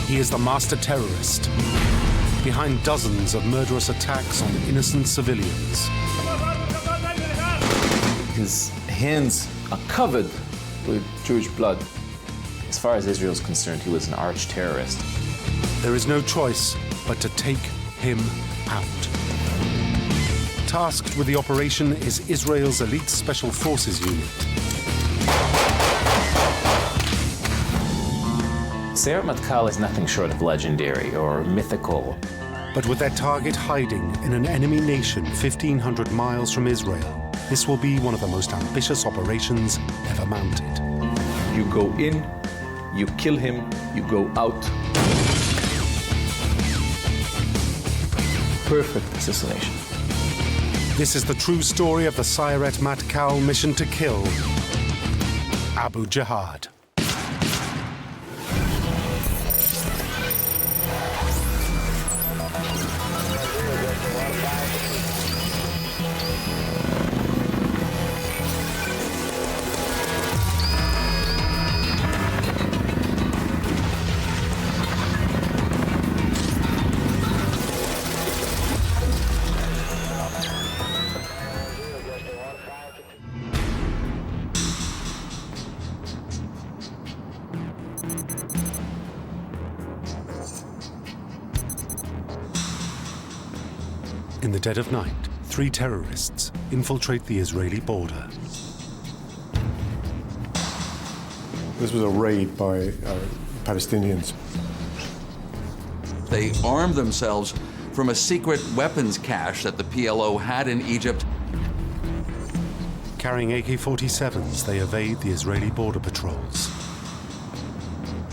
He is the master terrorist, behind dozens of murderous attacks on innocent civilians. His hands are covered with Jewish blood. As far as Israel is concerned, he was an arch-terrorist. There is no choice but to take him out. Tasked with the operation is Israel's elite special forces unit. Sayeret Matkal is nothing short of legendary or mythical. But with their target hiding in an enemy nation 1,500 miles from Israel, this will be one of the most ambitious operations ever mounted. You go in, you kill him, you go out. Perfect assassination. This is the true story of the Sayeret Matkal mission to kill Abu Jihad. In the dead of night, 3 terrorists infiltrate the Israeli border. This was a raid by Palestinians. They armed themselves from a secret weapons cache that the PLO had in Egypt. Carrying AK-47s, they evade the Israeli border patrols.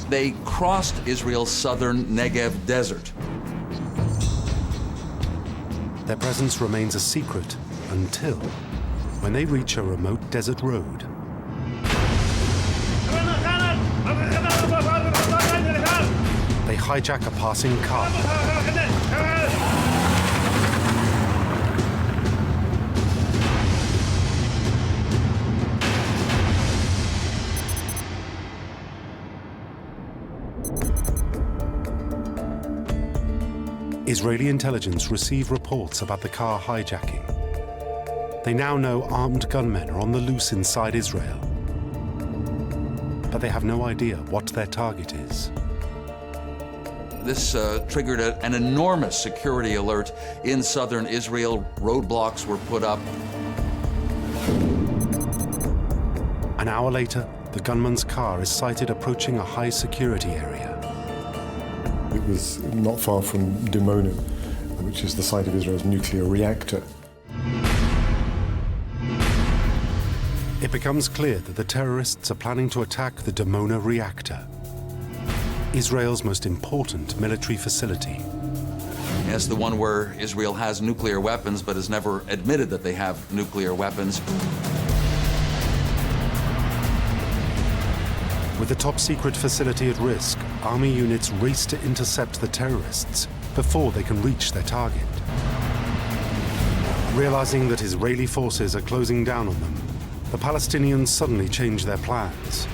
They crossed Israel's southern Negev desert. Their presence remains a secret until when they reach a remote desert road. They hijack a passing car. Israeli intelligence receive reports about the car hijacking. They now know armed gunmen are on the loose inside Israel, but they have no idea what their target is. This triggered an enormous security alert in southern Israel. Roadblocks were put up. An hour later, the gunman's car is sighted approaching a high security area. It was not far from Dimona, which is the site of Israel's nuclear reactor. It becomes clear that the terrorists are planning to attack the Dimona reactor, Israel's most important military facility. Yes, the one where Israel has nuclear weapons but has never admitted that they have nuclear weapons. With the top-secret facility at risk, army units race to intercept the terrorists before they can reach their target. Realizing that Israeli forces are closing down on them, the Palestinians suddenly change their plans.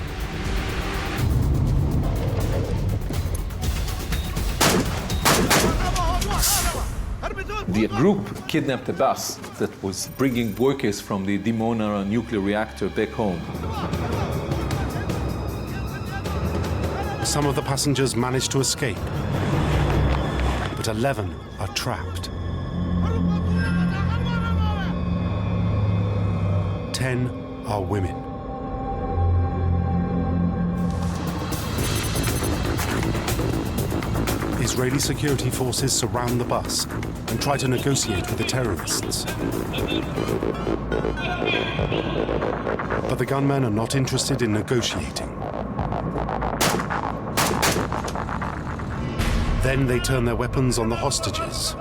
The group kidnapped a bus that was bringing workers from the Dimona nuclear reactor back home. Some of the passengers manage to escape, but 11 are trapped. 10 are women. Israeli security forces surround the bus and try to negotiate with the terrorists. But the gunmen are not interested in negotiating. Then they turn their weapons on the hostages.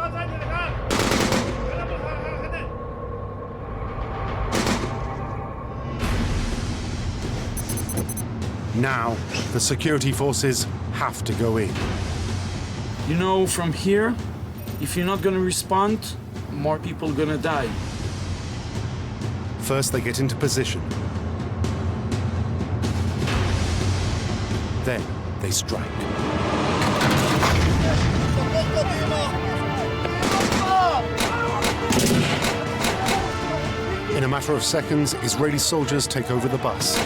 Now, the security forces have to go in. You know, from here, if you're not gonna respond, more people are gonna die. First, they get into position. Then, they strike. In a matter of seconds, Israeli soldiers take over the bus,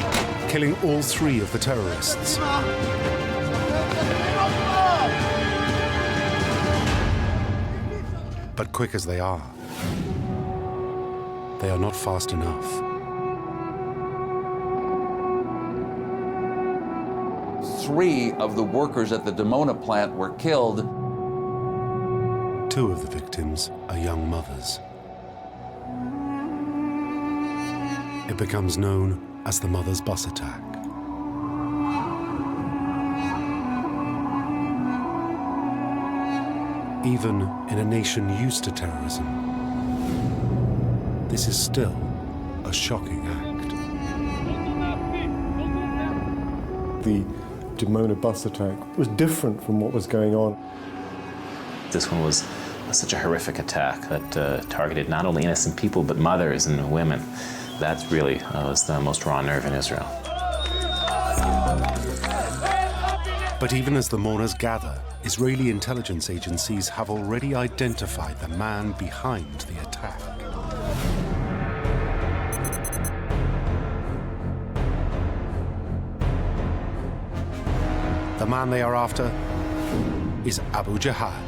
killing all 3 of the terrorists. But quick as they are not fast enough. 3 of the workers at the Dimona plant were killed. 2 of the victims are young mothers. It becomes known as the Mothers' Bus Attack. Even in a nation used to terrorism, this is still a shocking act. The Dimona bus attack was different from what was going on. This one was such a horrific attack that targeted not only innocent people, but mothers and women. That really was the most raw nerve in Israel. But even as the mourners gather, Israeli intelligence agencies have already identified the man behind the attack. The man they are after is Abu Jihad.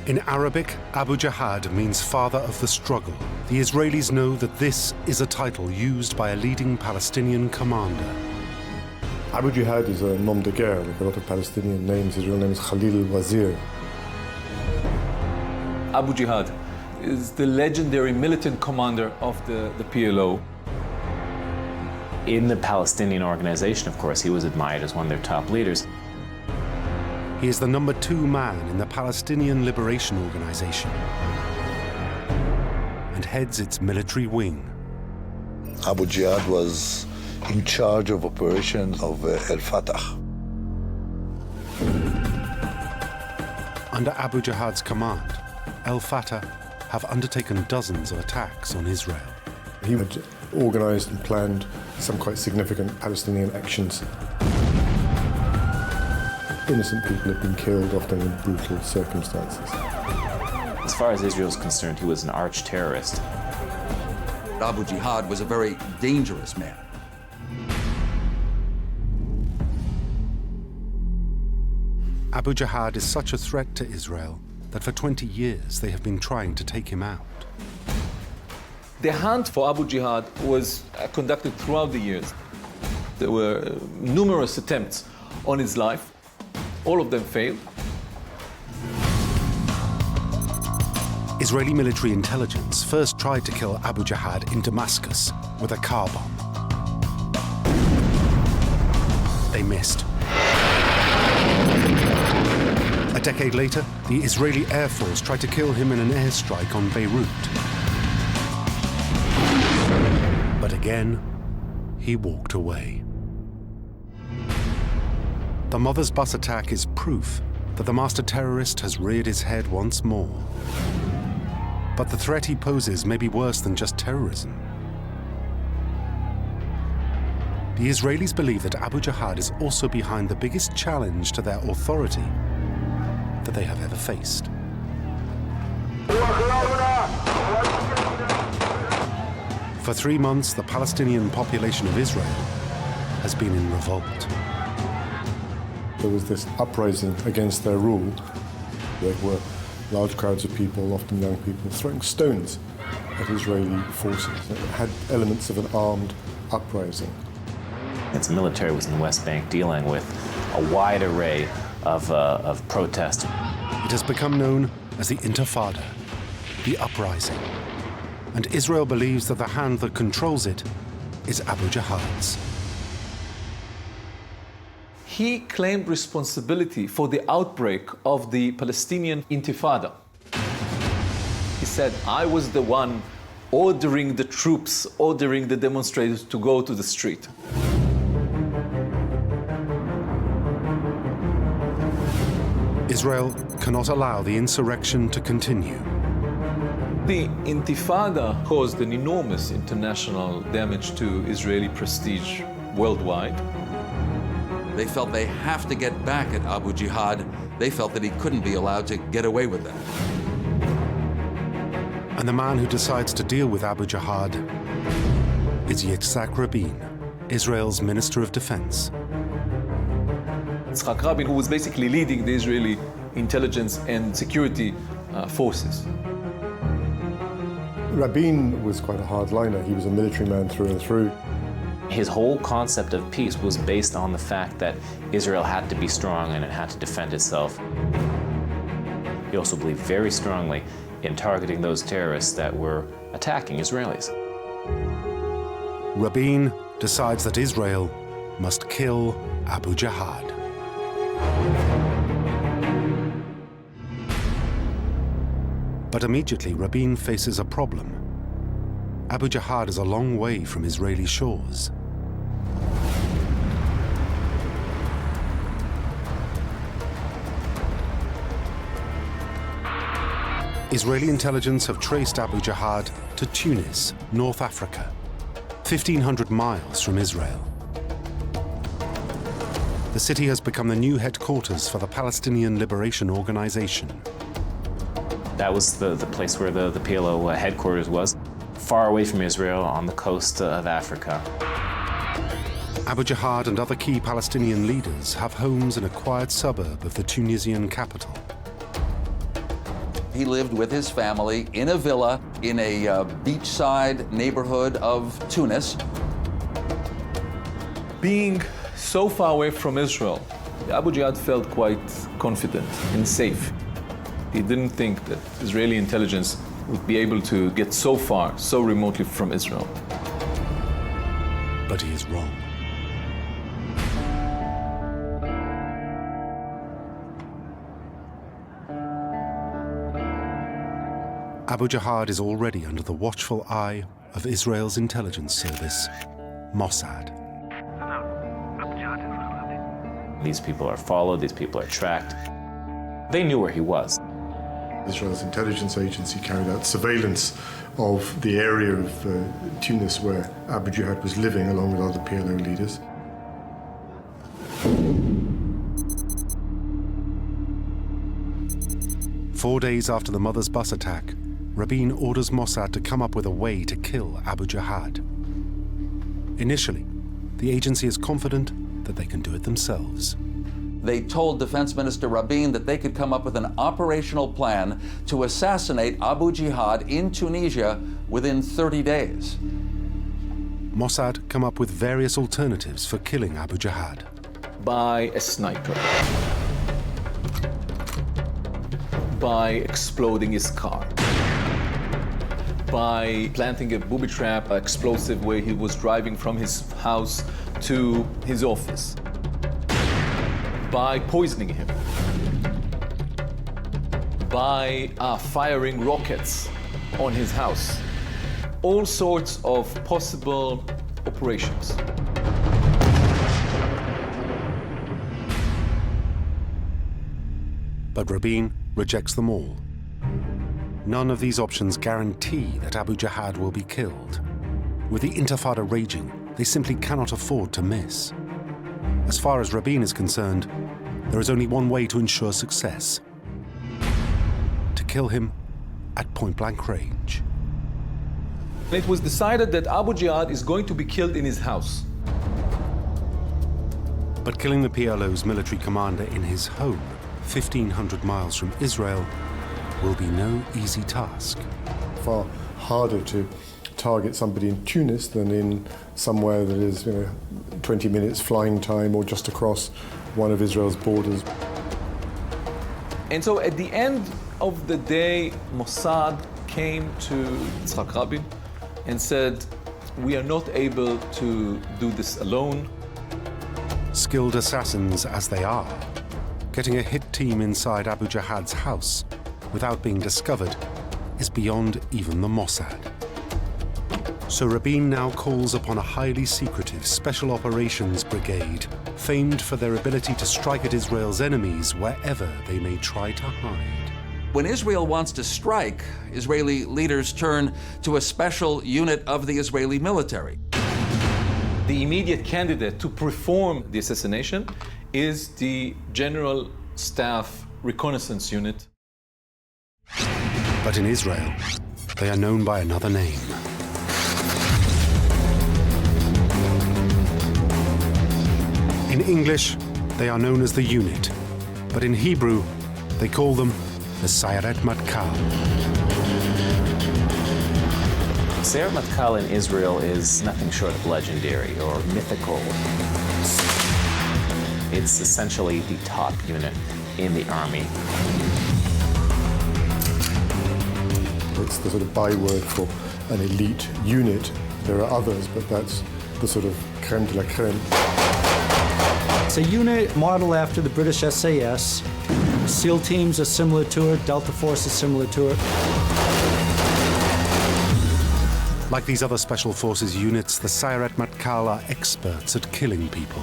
In Arabic, Abu Jihad means father of the struggle. The Israelis know that this is a title used by a leading Palestinian commander. Abu Jihad is a nom de guerre, like a lot of Palestinian names. His real name is al-Wazir. Abu Jihad is the legendary militant commander of the PLO. In the Palestinian organization, of course, he was admired as one of their top leaders. He is the number 2 man in the Palestinian Liberation Organization and heads its military wing. Abu Jihad was in charge of operations of al-Fatah. Under Abu Jihad's command, al-Fatah have undertaken dozens of attacks on Israel. He had organized and planned some quite significant Palestinian actions. Innocent people have been killed, often in brutal circumstances. As far as Israel is concerned, he was an arch-terrorist. Abu Jihad was a very dangerous man. Abu Jihad is such a threat to Israel that for 20 years they have been trying to take him out. The hunt for Abu Jihad was conducted throughout the years. There were numerous attempts on his life. All of them failed. Israeli military intelligence first tried to kill Abu Jihad in Damascus with a car bomb. They missed. A decade later, the Israeli Air Force tried to kill him in an airstrike on Beirut. But again, he walked away. The Mothers' Bus attack is proof that the master terrorist has reared his head once more. But the threat he poses may be worse than just terrorism. The Israelis believe that Abu Jihad is also behind the biggest challenge to their authority that they have ever faced. For 3 months, the Palestinian population of Israel has been in revolt. There was this uprising against their rule. There were large crowds of people, often young people, throwing stones at Israeli forces. It had elements of an armed uprising. Its military was in the West Bank dealing with a wide array of protest. It has become known as the Intifada, the uprising. And Israel believes that the hand that controls it is Abu Jihad's. He claimed responsibility for the outbreak of the Palestinian Intifada. He said, I was the one ordering the troops, ordering the demonstrators to go to the street. Israel cannot allow the insurrection to continue. The Intifada caused an enormous international damage to Israeli prestige worldwide. They felt they have to get back at Abu Jihad. They felt that he couldn't be allowed to get away with that. And the man who decides to deal with Abu Jihad is Yitzhak Rabin, Israel's Minister of Defense. Yitzhak Rabin, who was basically leading the Israeli intelligence and security forces. Rabin was quite a hardliner. He was a military man through and through. His whole concept of peace was based on the fact that Israel had to be strong and it had to defend itself. He also believed very strongly in targeting those terrorists that were attacking Israelis. Rabin decides that Israel must kill Abu Jihad. But immediately, Rabin faces a problem. Abu Jihad is a long way from Israeli shores. Israeli intelligence have traced Abu Jihad to Tunis, North Africa, 1,500 miles from Israel. The city has become the new headquarters for the Palestinian Liberation Organization. That was the place where the PLO headquarters was, far away from Israel on the coast of Africa. Abu Jihad and other key Palestinian leaders have homes in a quiet suburb of the Tunisian capital. He lived with his family in a villa in a beachside neighborhood of Tunis. Being so far away from Israel, Abu Jihad felt quite confident and safe. He didn't think that Israeli intelligence would be able to get so far, so remotely from Israel. But he is wrong. Abu Jihad is already under the watchful eye of Israel's intelligence service, Mossad. These people are followed, these people are tracked. They knew where he was. Israel's intelligence agency carried out surveillance of the area of Tunis where Abu Jihad was living along with other PLO leaders. Four days after the mother's bus attack, Rabin orders Mossad to come up with a way to kill Abu Jihad. Initially, the agency is confident that they can do it themselves. They told Defense Minister Rabin that they could come up with an operational plan to assassinate Abu Jihad in Tunisia within 30 days. Mossad come up with various alternatives for killing Abu Jihad. By a sniper. By exploding his car. By planting a booby trap, an explosive where he was driving from his house to his office. By poisoning him. By firing rockets on his house. All sorts of possible operations. But Rabin rejects them all. None of these options guarantee that Abu Jihad will be killed. With the Intifada raging, they simply cannot afford to miss. As far as Rabin is concerned, there is only one way to ensure success: to kill him at point-blank range. It was decided that Abu Jihad is going to be killed in his house. But killing the PLO's military commander in his home, 1,500 miles from Israel, will be no easy task. Far harder to target somebody in Tunis than in somewhere that is 20 minutes flying time or just across one of Israel's borders. And so at the end of the day, Mossad came to Yitzhak Rabin and said, we are not able to do this alone. Skilled assassins as they are, getting a hit team inside Abu Jihad's house without being discovered is beyond even the Mossad. So Rabin now calls upon a highly secretive Special Operations Brigade, famed for their ability to strike at Israel's enemies wherever they may try to hide. When Israel wants to strike, Israeli leaders turn to a special unit of the Israeli military. The immediate candidate to perform the assassination is the General Staff Reconnaissance Unit. But in Israel, they are known by another name. In English, they are known as the unit, but in Hebrew, they call them the Sayeret Matkal. Sayeret Matkal in Israel is nothing short of legendary or mythical. It's essentially the top unit in the army. It's the sort of byword for an elite unit. There are others, but that's the sort of crème de la crème. It's a unit modeled after the British SAS. SEAL teams are similar to it, Delta Force is similar to it. Like these other special forces units, the Sayeret Matkal are experts at killing people.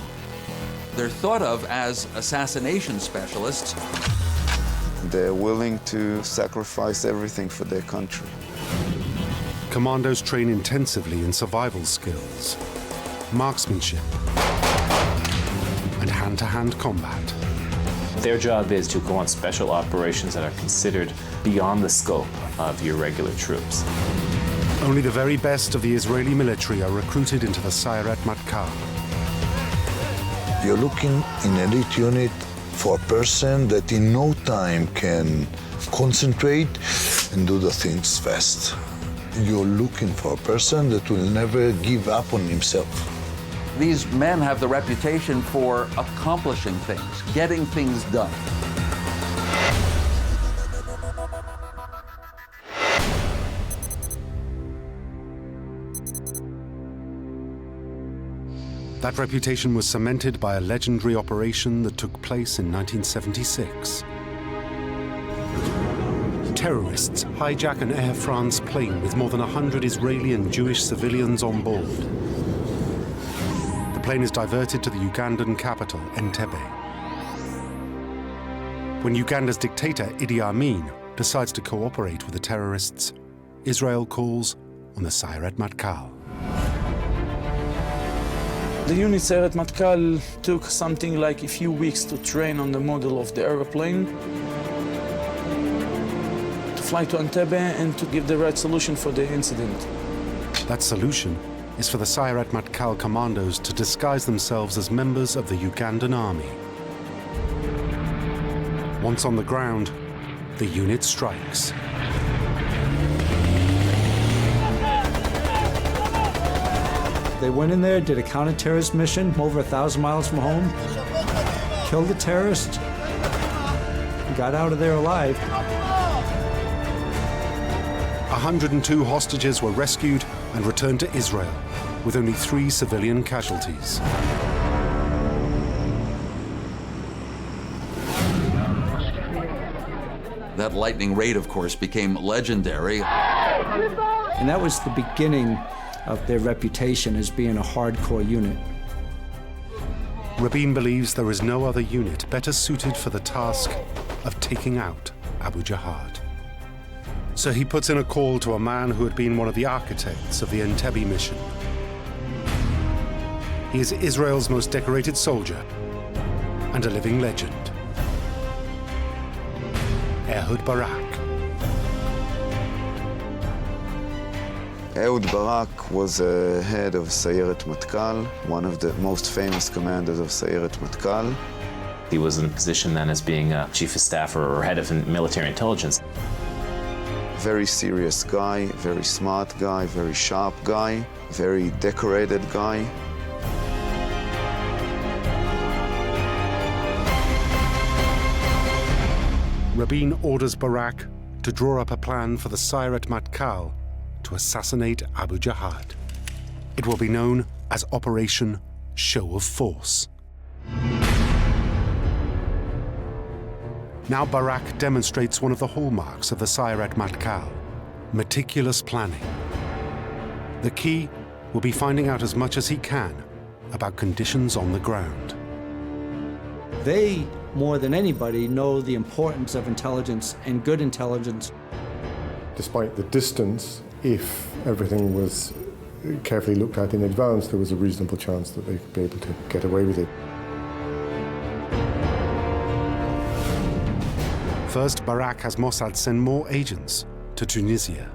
They're thought of as assassination specialists. They're willing to sacrifice everything for their country. Commandos train intensively in survival skills, marksmanship, and hand-to-hand combat. Their job is to go on special operations that are considered beyond the scope of your regular troops. Only the very best of the Israeli military are recruited into the Sayeret Matkal. You're looking in elite unit for a person that in no time can concentrate and do the things fast. You're looking for a person that will never give up on himself. These men have the reputation for accomplishing things, getting things done. That reputation was cemented by a legendary operation that took place in 1976. Terrorists hijack an Air France plane with more than 100 Israeli and Jewish civilians on board. The plane is diverted to the Ugandan capital, Entebbe. When Uganda's dictator, Idi Amin, decides to cooperate with the terrorists, Israel calls on the Sayeret Matkal. The unit Sayeret Matkal took something like a few weeks to train on the model of the aeroplane, to fly to Entebbe and to give the right solution for the incident. That solution is for the Sayeret Matkal commandos to disguise themselves as members of the Ugandan army. Once on the ground, the unit strikes. They went in there, did a counter-terrorist mission over 1,000 miles from home, killed the terrorist, got out of there alive. 102 hostages were rescued and returned to Israel, with only 3 civilian casualties. That lightning raid, of course, became legendary. And that was the beginning of their reputation as being a hardcore unit. Rabin believes there is no other unit better suited for the task of taking out Abu Jihad. So he puts in a call to a man who had been one of the architects of the Entebbe mission. He is Israel's most decorated soldier and a living legend. Ehud Barak. Ehud Barak was head of Sayeret Matkal, one of the most famous commanders of Sayeret Matkal. He was in a position then as being a chief of staff or head of military intelligence. Very serious guy, very smart guy, very sharp guy, very decorated guy. Rabin orders Barak to draw up a plan for the Sayeret Matkal to assassinate Abu Jihad. It will be known as Operation Show of Force. Now Barak demonstrates one of the hallmarks of the Sayeret Matkal: meticulous planning. The key will be finding out as much as he can about conditions on the ground. They, more than anybody, know the importance of intelligence and good intelligence. Despite the distance, if everything was carefully looked at in advance, there was a reasonable chance that they could be able to get away with it. First, Barak has Mossad send more agents to Tunisia.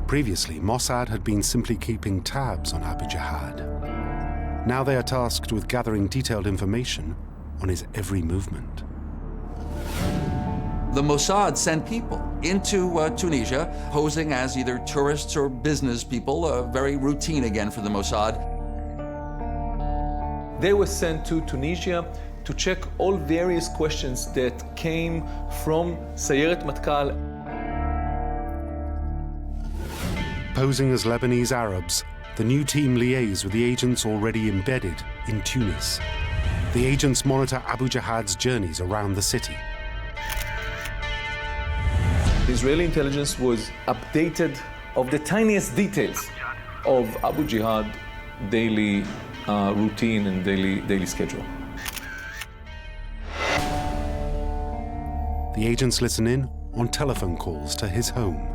Previously, Mossad had been simply keeping tabs on Abu Jihad. Now they are tasked with gathering detailed information on his every movement. The Mossad sent people into Tunisia, posing as either tourists or business people, very routine again for the Mossad. They were sent to Tunisia to check all various questions that came from Sayeret Matkal. Posing as Lebanese Arabs, the new team liaise with the agents already embedded in Tunis. The agents monitor Abu Jihad's journeys around the city. The Israeli intelligence was updated of the tiniest details of Abu Jihad daily routine and daily schedule. The agents listen in on telephone calls to his home.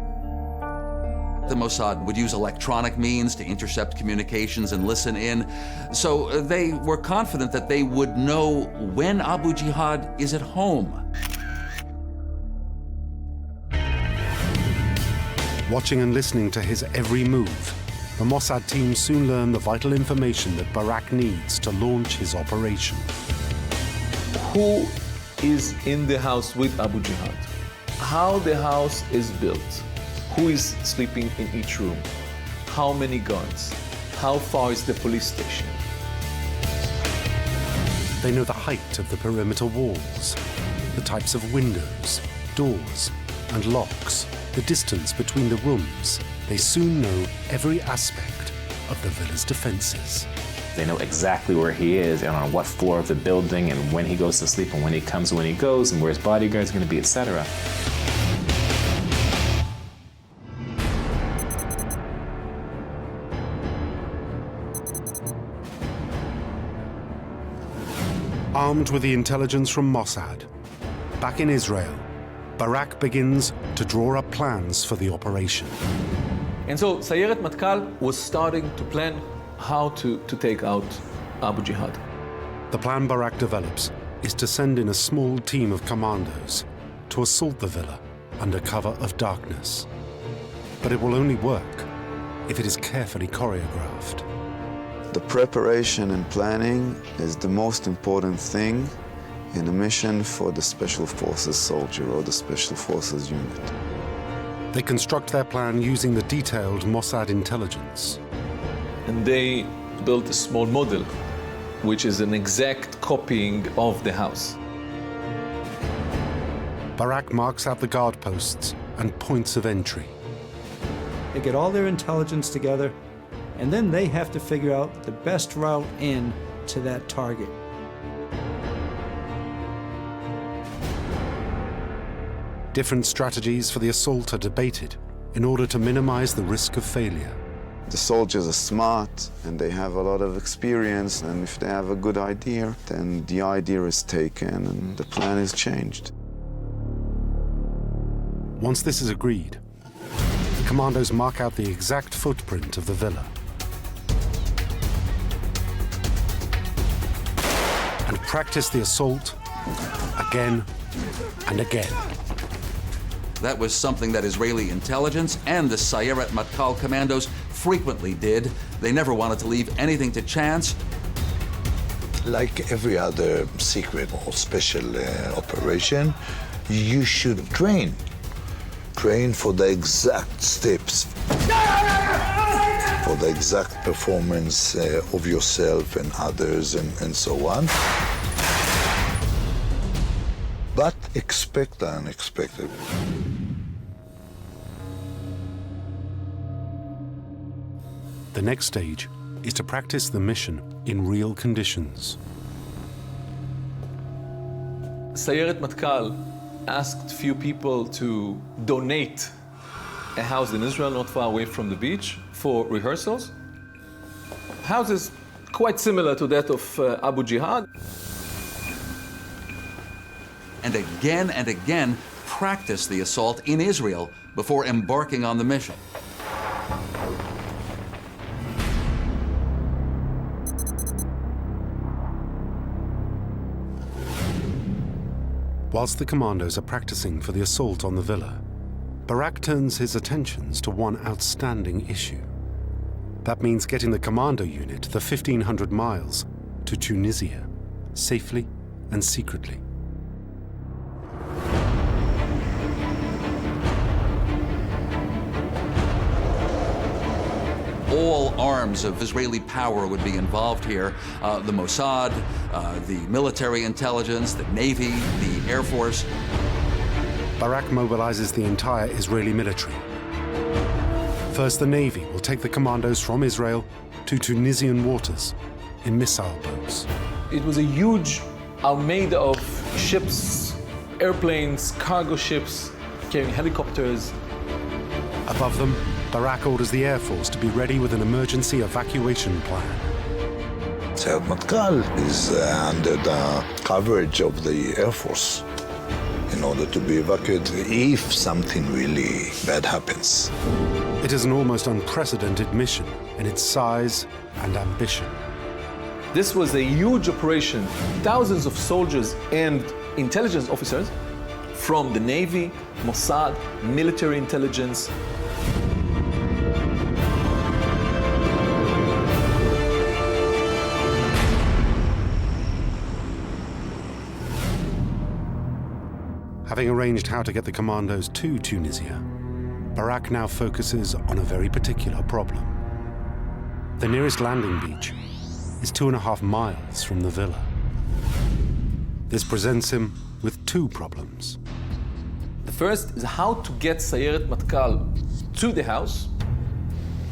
The Mossad would use electronic means to intercept communications and listen in. So they were confident that they would know when Abu Jihad is at home. Watching and listening to his every move, the Mossad team soon learn the vital information that Barak needs to launch his operation. Who is in the house with Abu Jihad? How the house is built? Who is sleeping in each room? How many guards? How far is the police station? They know the height of the perimeter walls, the types of windows, doors, and locks, the distance between the rooms. They soon know every aspect of the villa's defenses. They know exactly where he is and on what floor of the building and when he goes to sleep and when he comes and when he goes and where his bodyguard's going to be, etc. Armed with the intelligence from Mossad, back in Israel, Barak begins to draw up plans for the operation. And so Sayeret Matkal was starting to plan how to take out Abu Jihad. The plan Barak develops is to send in a small team of commandos to assault the villa under cover of darkness. But it will only work if it is carefully choreographed. The preparation and planning is the most important thing in a mission for the Special Forces soldier or the Special Forces unit. They construct their plan using the detailed Mossad intelligence. And they built a small model, which is an exact copying of the house. Barak marks out the guard posts and points of entry. They get all their intelligence together, and then they have to figure out the best route in to that target. Different strategies for the assault are debated in order to minimize the risk of failure. The soldiers are smart and they have a lot of experience, and if they have a good idea, then the idea is taken and the plan is changed. Once this is agreed, the commandos mark out the exact footprint of the villa and practice the assault again and again. That was something that Israeli intelligence and the Sayeret Matkal commandos frequently did. They never wanted to leave anything to chance. Like every other secret or special operation, you should train. Train for the exact steps, for the exact performance of yourself and others and so on. But expect the unexpected. The next stage is to practice the mission in real conditions. Sayeret Matkal asked few people to donate a house in Israel not far away from the beach for rehearsals. House is quite similar to that of Abu Jihad. And again, practice the assault in Israel before embarking on the mission. Whilst the commandos are practicing for the assault on the villa, Barak turns his attentions to one outstanding issue. That means getting the commando unit the 1,500 miles to Tunisia, safely and secretly. All arms of Israeli power would be involved here. The Mossad, the military intelligence, the Navy, the Air Force. Barak mobilizes the entire Israeli military. First, the Navy will take the commandos from Israel to Tunisian waters in missile boats. It was a huge armada of ships, airplanes, cargo ships, carrying helicopters. Above them, Barak orders the Air Force to be ready with an emergency evacuation plan. Sayeret Matkal is under the coverage of the Air Force in order to be evacuated if something really bad happens. It is an almost unprecedented mission in its size and ambition. This was a huge operation. Thousands of soldiers and intelligence officers from the Navy, Mossad, military intelligence. Having arranged how to get the commandos to Tunisia, Barak now focuses on a very particular problem. The nearest landing beach is 2.5 miles from the villa. This presents him with two problems. The first is how to get Sayeret Matkal to the house.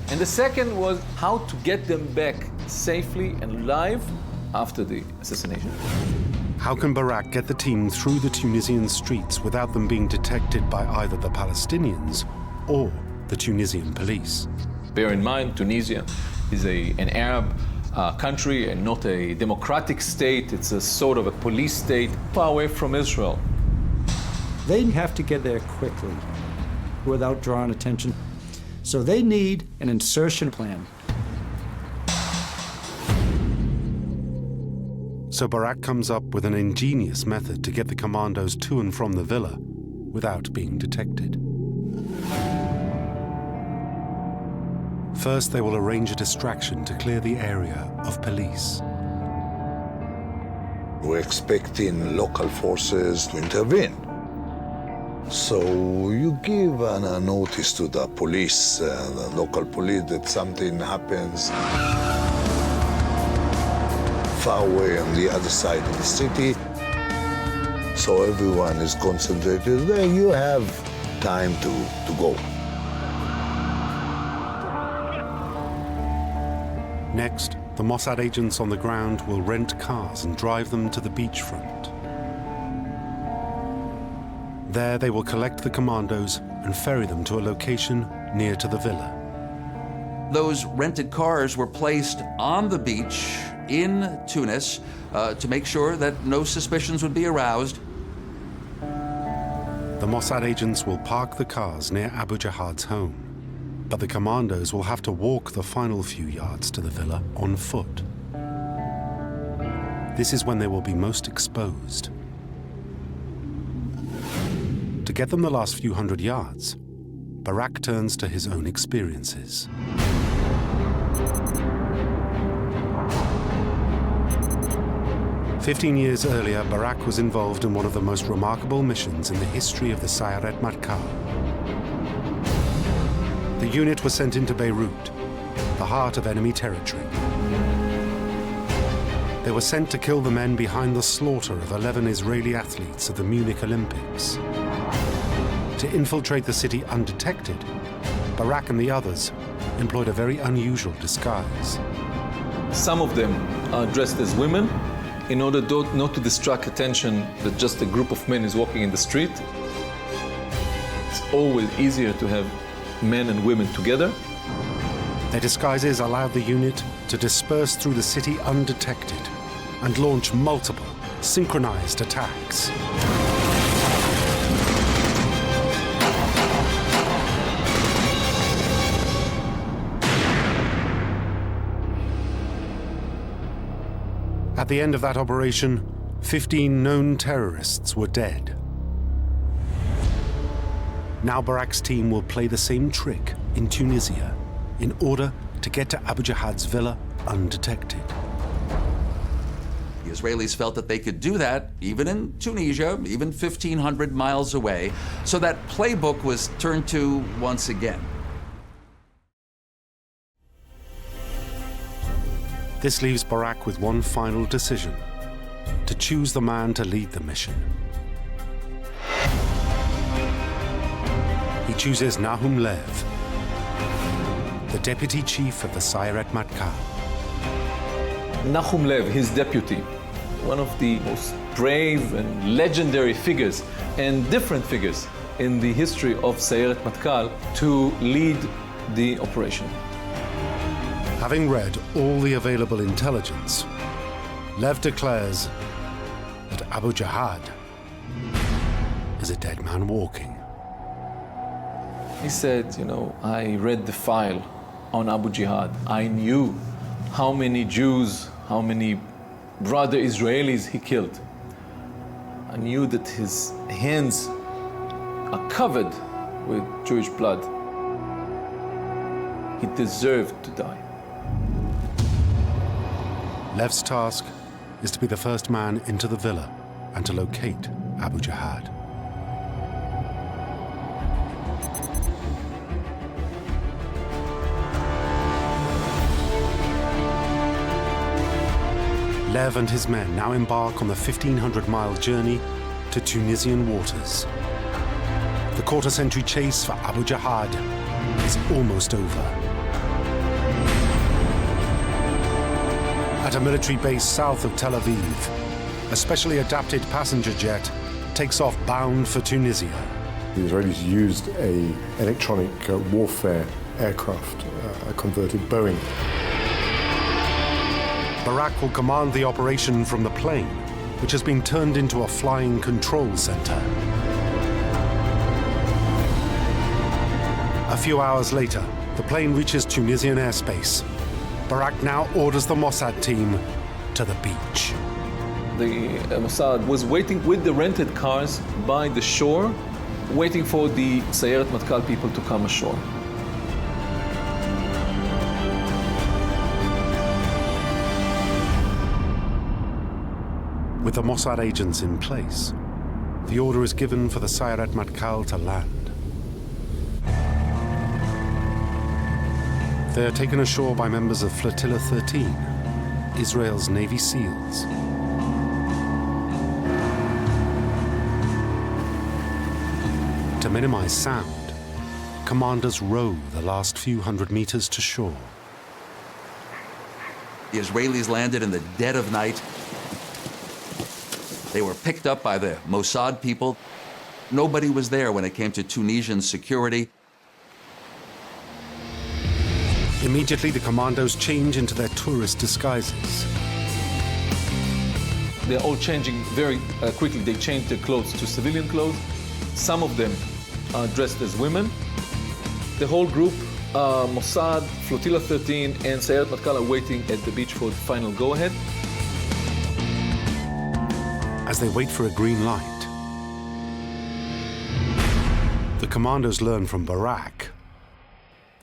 And the second was how to get them back safely and alive after the assassination. How can Barak get the team through the Tunisian streets without them being detected by either the Palestinians or the Tunisian police? Bear in mind, Tunisia is an Arab country and not a democratic state. It's a sort of a police state far away from Israel. They have to get there quickly without drawing attention. So they need an insertion plan. So Barak comes up with an ingenious method to get the commandos to and from the villa without being detected. First, they will arrange a distraction to clear the area of police. We're expecting local forces to intervene. So you give a notice to the police, the local police, that something happens far away on the other side of the city. So everyone is concentrated there. You have time to go. Next, the Mossad agents on the ground will rent cars and drive them to the beachfront. There, they will collect the commandos and ferry them to a location near to the villa. Those rented cars were placed on the beach in Tunis to make sure that no suspicions would be aroused. The Mossad agents will park the cars near Abu Jihad's home, but the commandos will have to walk the final few yards to the villa on foot. This is when they will be most exposed. To get them the last few hundred yards, Barak turns to his own experiences. "15 years earlier, Barak was involved in one of the most remarkable missions in the history of the Sayeret Matkal. The unit was sent into Beirut, the heart of enemy territory. They were sent to kill the men behind the slaughter of 11 Israeli athletes at the Munich Olympics. To infiltrate the city undetected, Barak and the others employed a very unusual disguise. Some of them are dressed as women in order not to distract attention that just a group of men is walking in the street. It's always easier to have men and women together. Their disguises allowed the unit to disperse through the city undetected and launch multiple synchronized attacks. At the end of that operation, 15 known terrorists were dead. Now Barak's team will play the same trick in Tunisia in order to get to Abu Jihad's villa undetected. The Israelis felt that they could do that even in Tunisia, even 1,500 miles away, so that playbook was turned to once again. This leaves Barak with one final decision: to choose the man to lead the mission. He chooses Nahum Lev, the deputy chief of the Sayeret Matkal. Nahum Lev, his deputy, one of the most brave and legendary figures and different figures in the history of Sayeret Matkal, to lead the operation. Having read all the available intelligence, Lev declares that Abu Jihad is a dead man walking. He said, I read the file on Abu Jihad. I knew how many Jews, how many brother Israelis he killed. I knew that his hands are covered with Jewish blood. He deserved to die. Lev's task is to be the first man into the villa and to locate Abu Jihad. Lev and his men now embark on the 1,500-mile journey to Tunisian waters. The quarter-century chase for Abu Jihad is almost over. At a military base south of Tel Aviv, a specially adapted passenger jet takes off bound for Tunisia. The Israelis used an electronic warfare aircraft, a converted Boeing. Barak will command the operation from the plane, which has been turned into a flying control center. A few hours later, the plane reaches Tunisian airspace. Barak now orders the Mossad team to the beach. The Mossad was waiting with the rented cars by the shore, waiting for the Sayeret Matkal people to come ashore. With the Mossad agents in place, the order is given for the Sayeret Matkal to land. They are taken ashore by members of Flotilla 13, Israel's Navy SEALs. To minimize sound, commanders row the last few hundred meters to shore. The Israelis landed in the dead of night. They were picked up by the Mossad people. Nobody was there when it came to Tunisian security. Immediately, the commandos change into their tourist disguises. They're all changing very quickly. They change their clothes to civilian clothes. Some of them are dressed as women. The whole group, Mossad, Flotilla 13, and Sayeret Matkal are waiting at the beach for the final go-ahead. As they wait for a green light, the commandos learn from Barak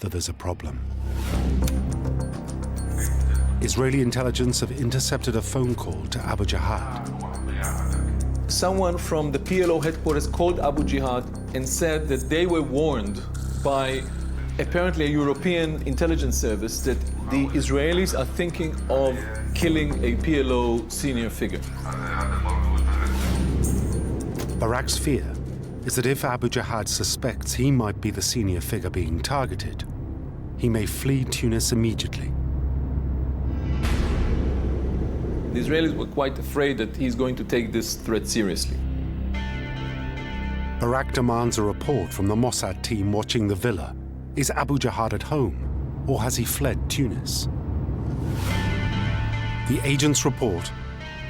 that there's a problem. Israeli intelligence have intercepted a phone call to Abu Jihad. Someone from the PLO headquarters called Abu Jihad and said that they were warned by apparently a European intelligence service that the Israelis are thinking of killing a PLO senior figure. Barak's fear is that if Abu Jihad suspects he might be the senior figure being targeted, he may flee Tunis immediately. The Israelis were quite afraid that he's going to take this threat seriously. Barak demands a report from the Mossad team watching the villa. Is Abu Jihad at home, or has he fled Tunis? The agents report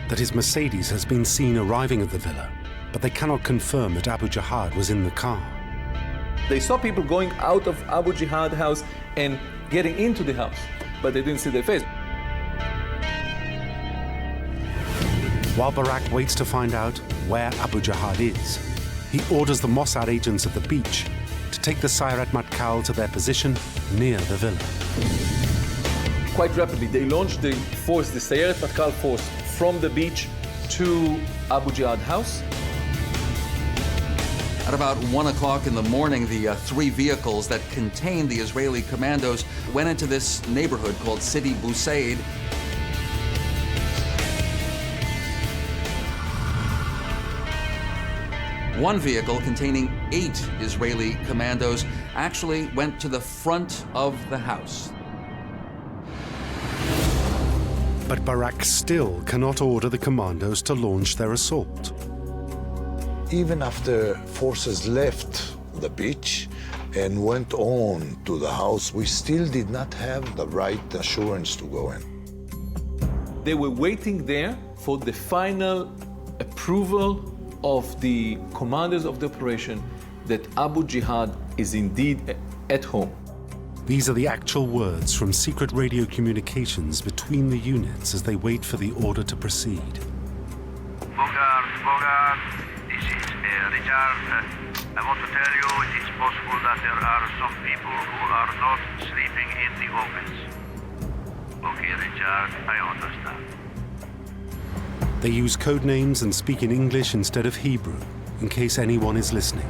that his Mercedes has been seen arriving at the villa, but they cannot confirm that Abu Jihad was in the car. They saw people going out of Abu Jihad house and getting into the house, but they didn't see their face. While Barak waits to find out where Abu Jihad is, he orders the Mossad agents at the beach to take the Sayeret Matkal to their position near the villa. Quite rapidly, they launched the force, the Sayeret Matkal force, from the beach to Abu Jihad house. At about 1 o'clock in the morning, the 3 vehicles that contained the Israeli commandos went into this neighborhood called Sidi Busaid. One vehicle containing 8 Israeli commandos actually went to the front of the house. But Barak still cannot order the commandos to launch their assault. Even after forces left the beach and went on to the house, we still did not have the right assurance to go in. They were waiting there for the final approval of the commanders of the operation that Abu Jihad is indeed at home. These are the actual words from secret radio communications between the units as they wait for the order to proceed. Bogart, this is Richard. I want to tell you it is possible that there are some people who are not sleeping in the office. Okay, Richard, I understand. They use code names and speak in English instead of Hebrew, in case anyone is listening.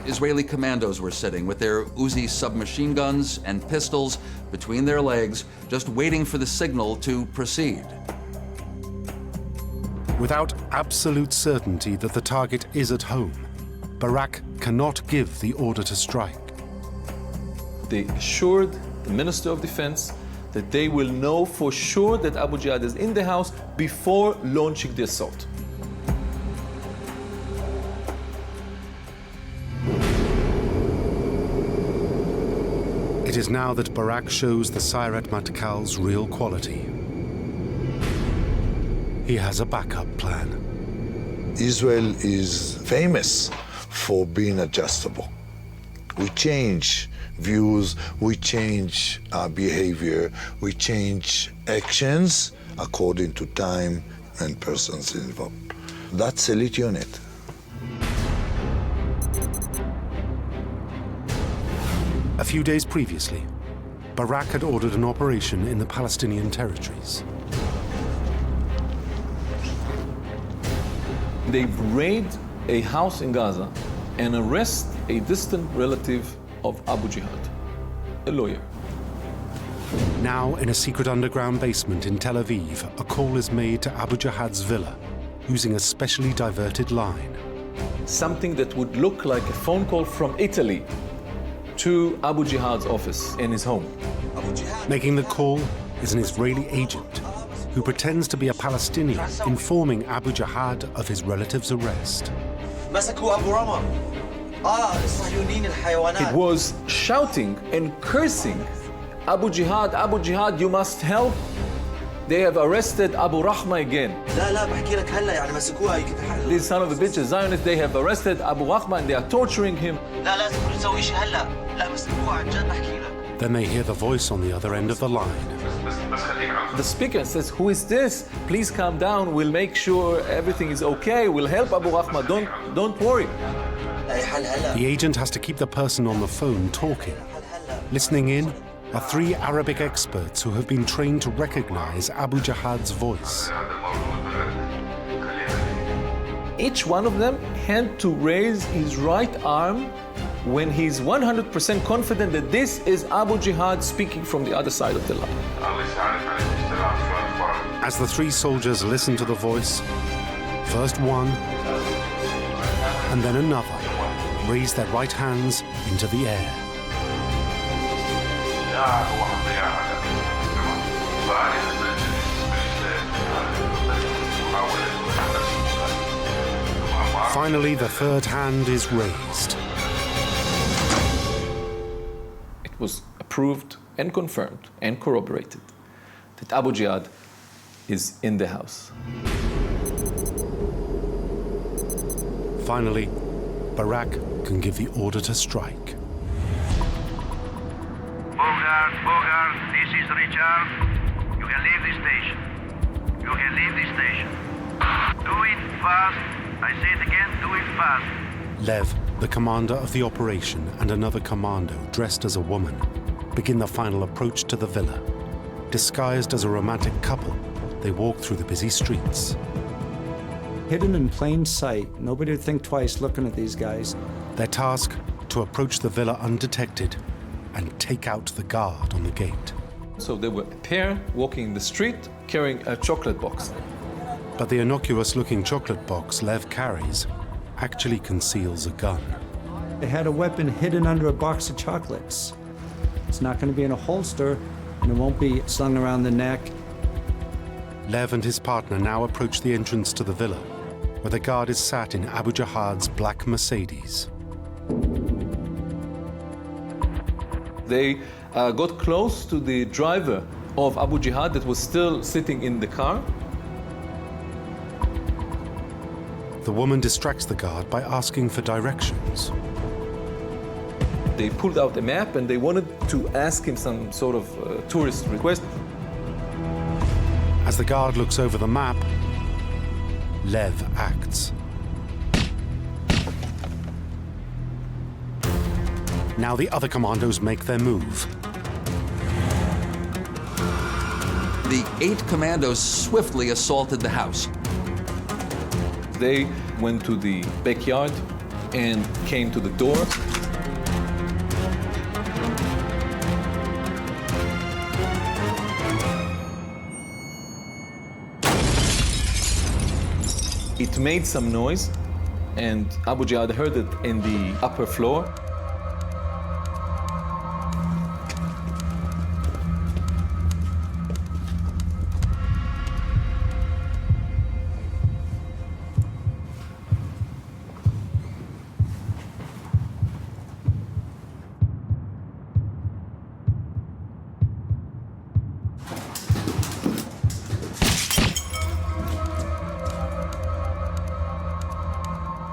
Israeli commandos were sitting with their Uzi submachine guns and pistols between their legs, just waiting for the signal to proceed. Without absolute certainty that the target is at home, Barak cannot give the order to strike. They assured the Minister of Defense that they will know for sure that Abu Jihad is in the house before launching the assault. It is now that Barak shows the Sayeret Matkal's real quality. He has a backup plan. Israel is famous for being adjustable. We change views, we change our behavior, we change actions according to time and persons involved. That's elite unit. A few days previously, Barak had ordered an operation in the Palestinian territories. They raid a house in Gaza and arrest a distant relative of Abu Jihad, a lawyer. Now, in a secret underground basement in Tel Aviv, a call is made to Abu Jihad's villa using a specially diverted line. Something that would look like a phone call from Italy to Abu Jihad's office in his home. Making the call is an Israeli agent who pretends to be a Palestinian, informing Abu Jihad of his relative's arrest. It was shouting and cursing, Abu Jihad, you must help. They have arrested Abu Rahma again. These son of a bitches, Zionists, they have arrested Abu Rahma and they are torturing him. Then they hear the voice on the other end of the line. The speaker says, who is this? Please calm down. We'll make sure everything is okay. We'll help Abu Rahma. Don't worry. The agent has to keep the person on the phone talking. Listening in are 3 Arabic experts who have been trained to recognize Abu Jihad's voice. Each one of them had to raise his right arm when he's 100% confident that this is Abu Jihad speaking from the other side of the line. As the 3 soldiers listen to the voice, first one and then another raise their right hands into the air. Finally, the third hand is raised. It was approved and confirmed and corroborated that Abu Jihad is in the house. Finally, Barak can give the order to strike. Bogart, this is Richard. You can leave the station. You can leave the station. Do it fast. I say it again, do it fast. Lev, the commander of the operation, and another commando dressed as a woman begin the final approach to the villa. Disguised as a romantic couple, they walk through the busy streets. Hidden in plain sight, nobody would think twice looking at these guys. Their task, to approach the villa undetected and take out the guard on the gate. So they were a pair walking the street carrying a chocolate box. But the innocuous-looking chocolate box Lev carries actually conceals a gun. They had a weapon hidden under a box of chocolates. It's not going to be in a holster, and it won't be slung around the neck. Lev and his partner now approach the entrance to the villa, where the guard is sat in Abu Jihad's black Mercedes. They got close to the driver of Abu Jihad that was still sitting in the car. The woman distracts the guard by asking for directions. They pulled out a map and they wanted to ask him some sort of tourist request. As the guard looks over the map, Lev acts. Now the other commandos make their move. The 8 commandos swiftly assaulted the house. They went to the backyard and came to the door. It made some noise, and Abu Jihad heard it in the upper floor.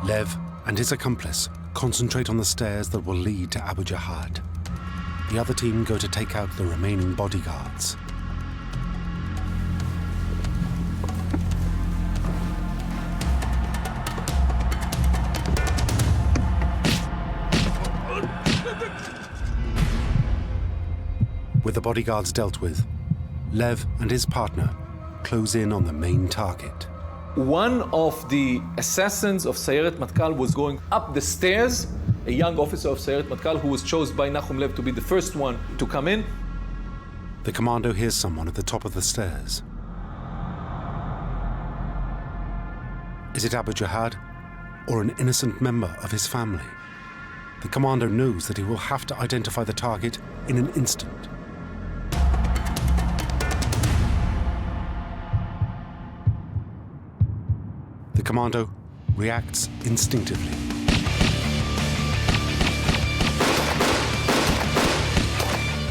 Lev and his accomplice concentrate on the stairs that will lead to Abu Jihad. The other team go to take out the remaining bodyguards. With the bodyguards dealt with, Lev and his partner close in on the main target. One of the assassins of Sayeret Matkal was going up the stairs, a young officer of Sayeret Matkal who was chosen by Nahum Lev to be the first one to come in. The commando hears someone at the top of the stairs. Is it Abu Jihad or an innocent member of his family? The commando knows that he will have to identify the target in an instant. The commando reacts instinctively.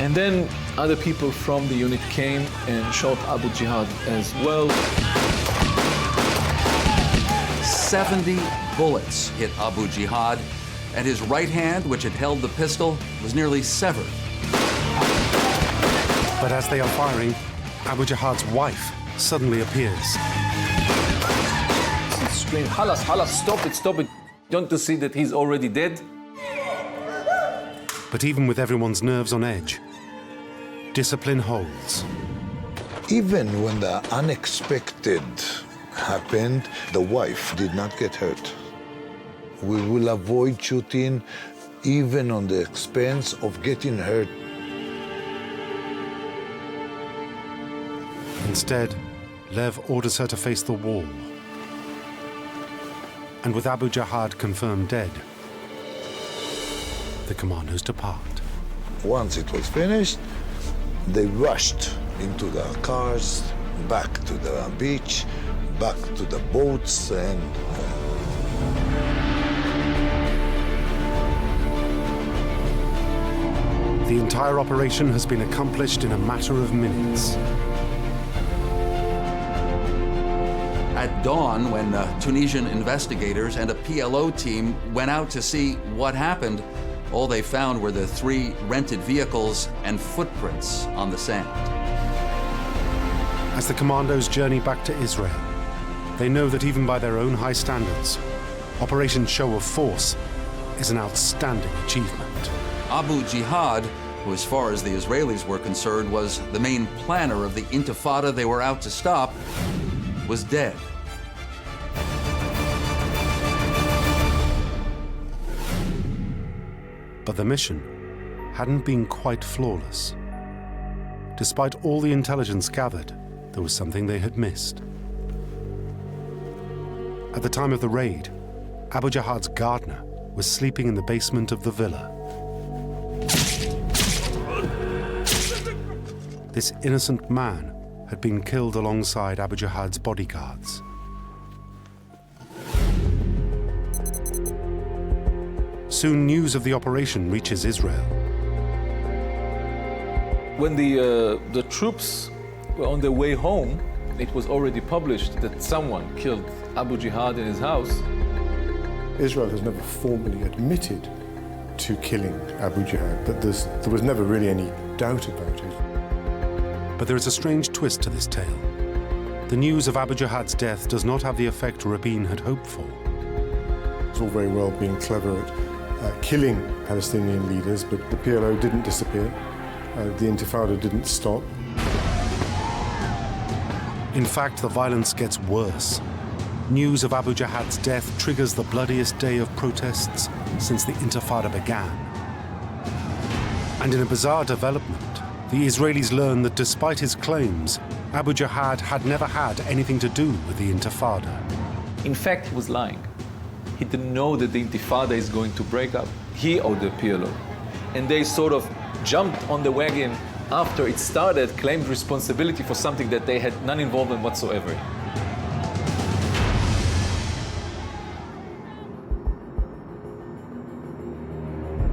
And then other people from the unit came and shot Abu Jihad as well. 70 bullets hit Abu Jihad, and his right hand, which had held the pistol, was nearly severed. But as they are firing, Abu Jihad's wife suddenly appears. Scream, halas, halas, stop it, stop it. Don't you see that he's already dead? But even with everyone's nerves on edge, discipline holds. Even when the unexpected happened, the wife did not get hurt. We will avoid shooting even on the expense of getting hurt. Instead, Lev orders her to face the wall. And with Abu Jihad confirmed dead, the commandos depart. Once it was finished, they rushed into the cars, back to the beach, back to the boats, and The entire operation has been accomplished in a matter of minutes. At dawn, when Tunisian investigators and a PLO team went out to see what happened, all they found were the 3 rented vehicles and footprints on the sand. As the commandos journey back to Israel, they know that even by their own high standards, Operation Show of Force is an outstanding achievement. Abu Jihad, who as far as the Israelis were concerned was the main planner of the Intifada they were out to stop, was dead. But the mission hadn't been quite flawless. Despite all the intelligence gathered, there was something they had missed. At the time of the raid, Abu Jihad's gardener was sleeping in the basement of the villa. This innocent man had been killed alongside Abu Jihad's bodyguards. Soon news of the operation reaches Israel. When the troops were on their way home, it was already published that someone killed Abu Jihad in his house. Israel has never formally admitted to killing Abu Jihad, but there was never really any doubt about it. But there is a strange twist to this tale. The news of Abu Jihad's death does not have the effect Rabin had hoped for. It's all very well being clever at killing Palestinian leaders, but the PLO didn't disappear. The Intifada didn't stop. In fact, the violence gets worse. News of Abu Jihad's death triggers the bloodiest day of protests since the Intifada began. And in a bizarre development, the Israelis learn that despite his claims, Abu Jihad had never had anything to do with the Intifada. In fact, he was lying. He didn't know that the Intifada is going to break up, he or the PLO. And they sort of jumped on the wagon after it started, claimed responsibility for something that they had none involvement whatsoever.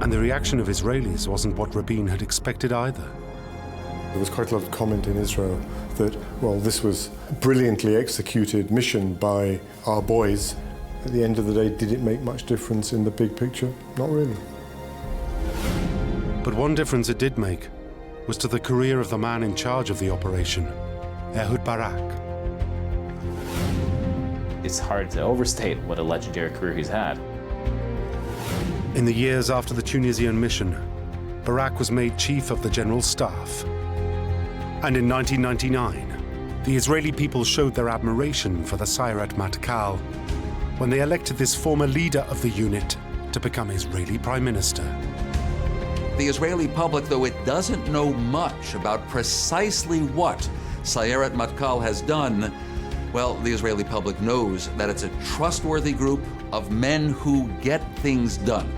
And the reaction of Israelis wasn't what Rabin had expected either. There was quite a lot of comment in Israel that, well, this was a brilliantly executed mission by our boys. At the end of the day, did it make much difference in the big picture? Not really. But one difference it did make was to the career of the man in charge of the operation, Ehud Barak. It's hard to overstate what a legendary career he's had. In the years after the Tunisian mission, Barak was made chief of the general staff. And in 1999, the Israeli people showed their admiration for the Sayeret Matkal when they elected this former leader of the unit to become Israeli prime minister. The Israeli public, though it doesn't know much about precisely what Sayeret Matkal has done, well, the Israeli public knows that it's a trustworthy group of men who get things done.